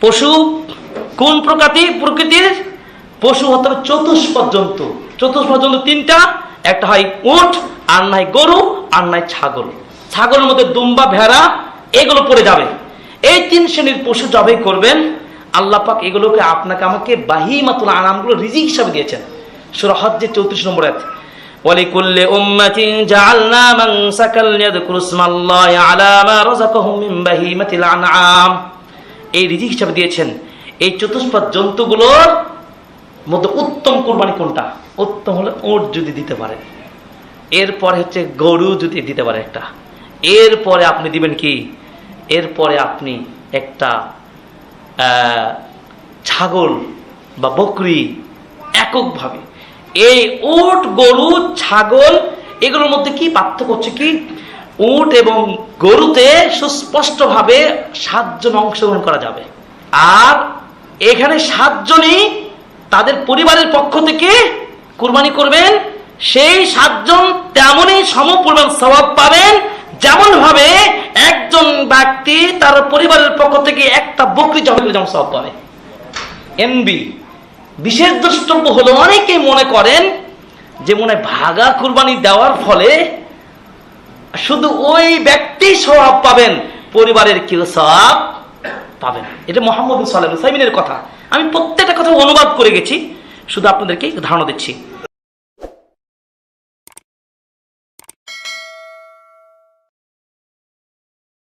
পশু কোন প্রকৃতির পশু হতে হবে চতুষ্পদ জন্তু। চতুষ্পদ জন্তু তিনটা, একটা হয় উট, আর নাই গরু, আর নাই ছাগল। ছাগলের মধ্যে দুম্বা, ভেড়া এগুলো পড়ে যাবে। এই তিন শ্রেণীর পশু জবাই করবেন। আল্লাহ পাক এগুলোকে আপনাকে আমাকে বাহিমাতুল আনামগুলো রিজিক হিসাবে দিয়েছেন। সূরা হজ্জের 34 নম্বর আয়াত, ওয়ালিকুল্লি উম্মাতিন জাআলনা মানসাকাল ইয়াযকুরু ইসমাল্লাহি আলা মা রাযাকাহুম মিন বাহিমাতিল আনআম। এই রিজিক হিসাবে দিয়েছেন। এই চতুষ্পদ জন্তুগুলোর মধ্যে উত্তম কুরবানি কোনটা? উত্তম হলো উট যদি দিতে পারে, এরপরে হচ্ছে গরু যদি দিতে পারে একটা, এরপরে আপনি দিবেন কি, এরপরে আপনি একটা ছাগল বা বকরি এককভাবে। এই উট, গরু, ছাগল এগুলোর মধ্যে কি পার্থক্য হচ্ছে কি, উট এবং গরুতে সুস্পষ্টভাবে 7 জন অংশগ্রহণ করা যাবে, আর এখানে 7 জনই তাদের পরিবারের পক্ষ থেকে কুরবানি করবেন। সেই 7 জন তেমনই সমপরিমাণ সওয়াব পাবেন যেমন ভাবে একজন ব্যক্তি তার পরিবারের পক্ষ থেকে একটা বকরি জবাই করে যেমন সওয়াব পাবে। এমবি বিশেষ দ্রষ্টব্য হলো, অনেকেই মনে করেন যে মনে ভাগা কুরবানি দেওয়ার ফলে শুধু ওই ব্যক্তি সওয়াব পাবেন, পরিবারের কেউ সওয়াব পাবেন। এটা মুহাম্মদ সাল্লাল্লাহু আলাইহি ওয়াসাল্লামের কথা। আমি প্রত্যেকটা কথা অনুবাদ করে গেছি, শুধু আপনাদেরকে ধারণা দিচ্ছি।